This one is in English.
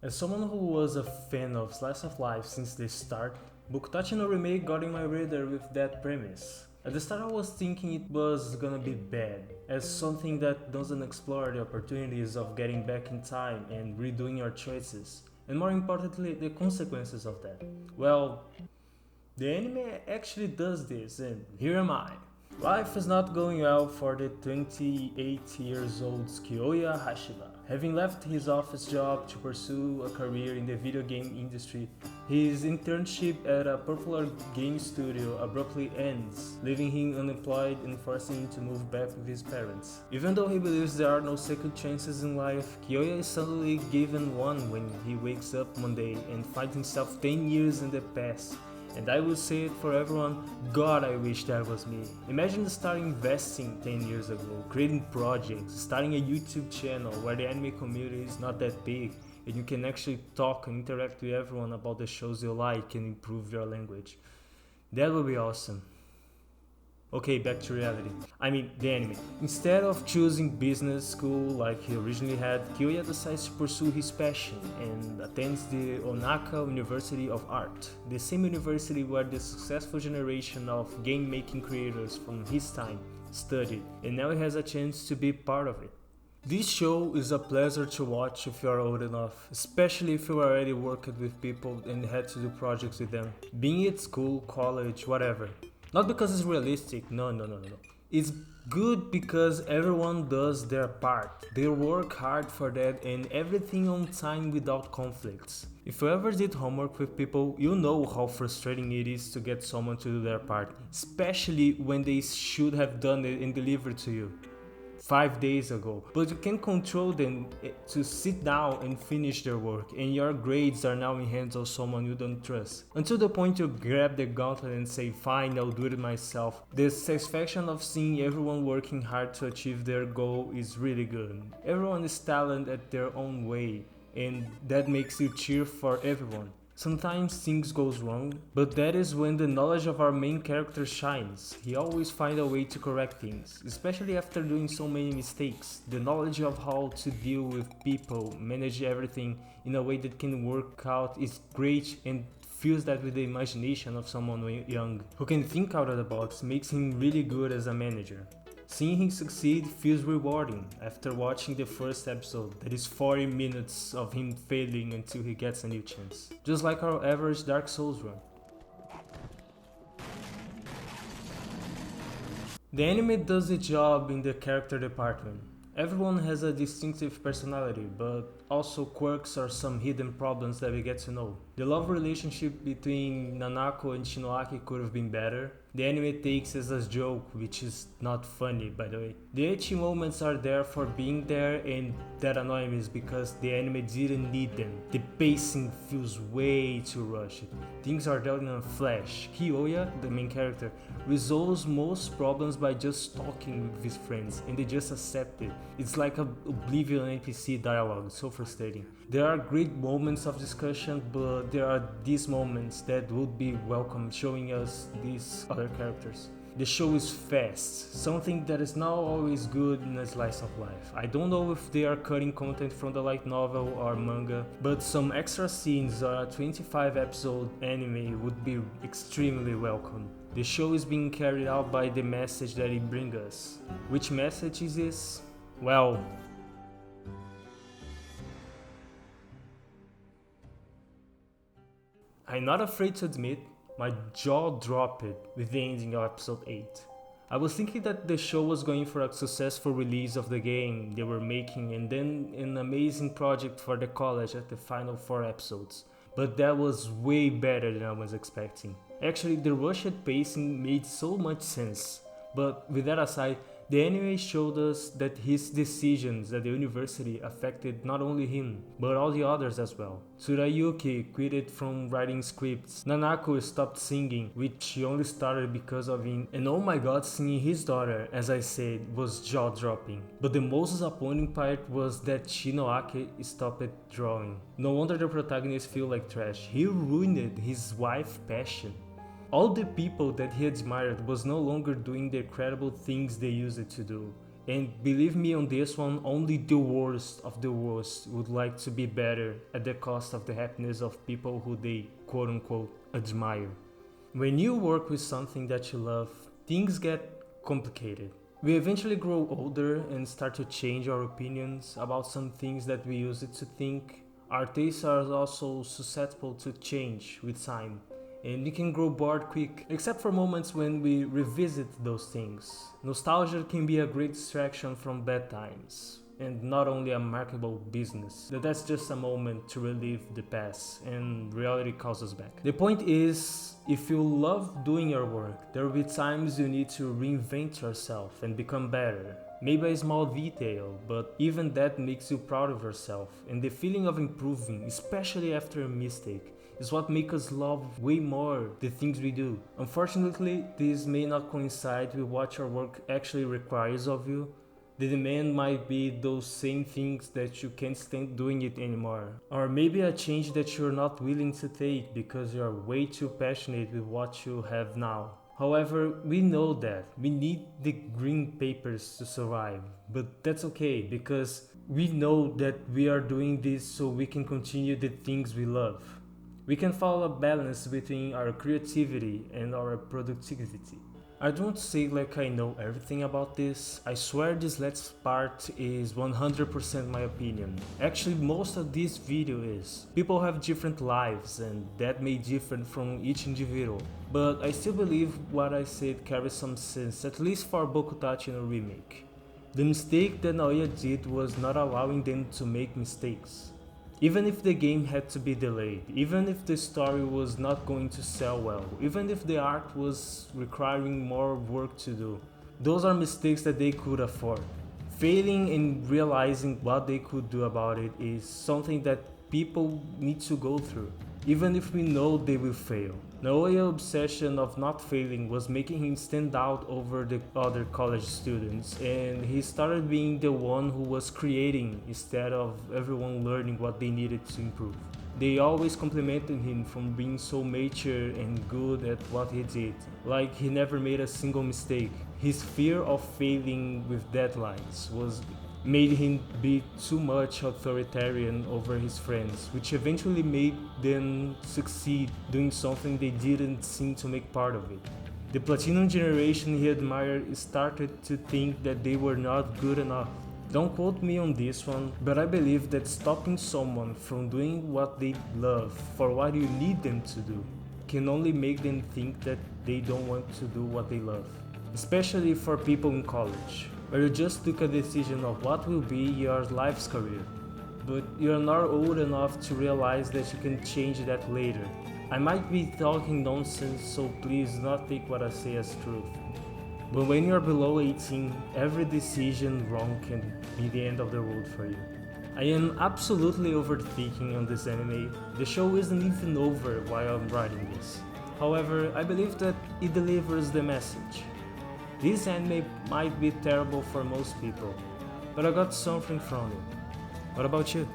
As someone who was a fan of slice of life since the start, Bokutachi no Remake got in my radar with that premise. At the start I was thinking it was gonna be bad, as something that doesn't explore the opportunities of getting back in time and redoing your choices, and more importantly the consequences of that. Well, the anime actually does this, and here am I. Life is not going well for the 28 years old Kyoya Hashiba. Having left his office job to pursue a career in the video game industry, his internship at a popular game studio abruptly ends, leaving him unemployed and forcing him to move back with his parents. Even though he believes there are no second chances in life, Kyoya is suddenly given one when he wakes up one day and finds himself 10 years in the past. And I will say it for everyone, God, I wish that was me. Imagine starting investing 10 years ago, creating projects, starting a YouTube channel where the anime community is not that big and you can actually talk and interact with everyone about the shows you like and improve your language. That would be awesome. Okay, back to reality. I mean, the anime. Instead of choosing business school like he originally had, Kyoya decides to pursue his passion and attends the Onaka University of Art, the same university where the successful generation of game-making creators from his time studied, and now he has a chance to be part of it. This show is a pleasure to watch if you are old enough, especially if you already worked with people and had to do projects with them, being it school, college, whatever. Not because it's realistic, no. It's good because everyone does their part. They work hard for that and everything on time without conflicts. If you ever did homework with people, you know how frustrating it is to get someone to do their part, especially when they should have done it and delivered to you 5 days ago, but you can control them to sit down and finish their work, and your grades are now in hands of someone you don't trust. Until the point you grab the gauntlet and say, fine, I'll do it myself. The satisfaction of seeing everyone working hard to achieve their goal is really good. Everyone is talented at their own way, and that makes you cheer for everyone. Sometimes things goes wrong, but that is when the knowledge of our main character shines. He always finds a way to correct things, especially after doing so many mistakes. The knowledge of how to deal with people, manage everything in a way that can work out is great and fills that with the imagination of someone young who can think out of the box makes him really good as a manager. Seeing him succeed feels rewarding after watching the first episode that is 40 minutes of him failing until he gets a new chance. Just like our average Dark Souls run. The anime does its job in the character department. Everyone has a distinctive personality, but also quirks or some hidden problems that we get to know. The love relationship between Nanako and Shinoaki could have been better. The anime takes as a joke, which is not funny by the way. The ecchi moments are there for being there and that annoys me because the anime didn't need them. The pacing feels way too rushed. Things are dealt in a flash. Kyoya, the main character, resolves most problems by just talking with his friends and they just accept it. It's like a Oblivion NPC dialogue, so frustrating. There are great moments of discussion, but there are these moments that would be welcome showing us these other characters. The show is fast, something that is not always good in a slice of life. I don't know if they are cutting content from the light novel or manga, but some extra scenes or a 25 episode anime would be extremely welcome. The show is being carried out by the message that it brings us. Which message is this? Well, I'm not afraid to admit, my jaw dropped with the ending of episode 8. I was thinking that the show was going for a successful release of the game they were making and then an amazing project for the college at the final 4 episodes. But that was way better than I was expecting. Actually, the rushed pacing made so much sense. But with that aside, the anime showed us that his decisions at the university affected not only him, but all the others as well. Tsurayuki quitted from writing scripts, Nanako stopped singing, which she only started because of him, and oh my god, seeing his daughter, as I said, was jaw-dropping. But the most disappointing part was that Shinoaki stopped drawing. No wonder the protagonist feel like trash, he ruined his wife's passion. All the people that he admired was no longer doing the incredible things they used to do, And believe me on this one, only the worst of the worst would like to be better at the cost of the happiness of people who they quote unquote admire. When you work with something that you love, things get complicated. We eventually grow older and start to change our opinions about some things that we used to think. Our tastes are also susceptible to change with time, and we can grow bored quick, except for moments when we revisit those things. Nostalgia can be a great distraction from bad times, and not only a marketable business. That's just a moment to relive the past, and reality calls us back. The point is, if you love doing your work, there will be times you need to reinvent yourself and become better. Maybe a small detail, but even that makes you proud of yourself, and the feeling of improving, especially after a mistake, is what makes us love way more the things we do. Unfortunately, this may not coincide with what your work actually requires of you. The demand might be those same things that you can't stand doing it anymore. Or maybe a change that you're not willing to take because you're way too passionate with what you have now. However, we know that we need the green papers to survive, but that's okay because we know that we are doing this so we can continue the things we love. We can follow a balance between our creativity and our productivity. I don't say like I know everything about this. I swear this last part is 100% my opinion. Actually, most of this video is. People have different lives and that may differ from each individual. But I still believe what I said carries some sense, at least for Bokutachi no Remake. The mistake that Naoya did was not allowing them to make mistakes. Even if the game had to be delayed, even if the story was not going to sell well, even if the art was requiring more work to do, those are mistakes that they could afford. Failing and realizing what they could do about it is something that people need to go through, even if we know they will fail. Naoya's obsession of not failing was making him stand out over the other college students, and he started being the one who was creating instead of everyone learning what they needed to improve. They always complimented him for being so mature and good at what he did, like he never made a single mistake. His fear of failing with deadlines made him be too much authoritarian over his friends, which eventually made them succeed doing something they didn't seem to make part of it. The Platinum generation he admired started to think that they were not good enough. Don't quote me on this one, but I believe that stopping someone from doing what they love for what you need them to do can only make them think that they don't want to do what they love. Especially for people in college, where you just took a decision of what will be your life's career, but you're not old enough to realize that you can change that later. I might be talking nonsense, so please do not take what I say as truth. But when you're below 18, every decision wrong can be the end of the world for you. I am absolutely overthinking on this anime. The show isn't even over while I'm writing this. However, I believe that it delivers the message. This anime might be terrible for most people, but I got something from it. What about you?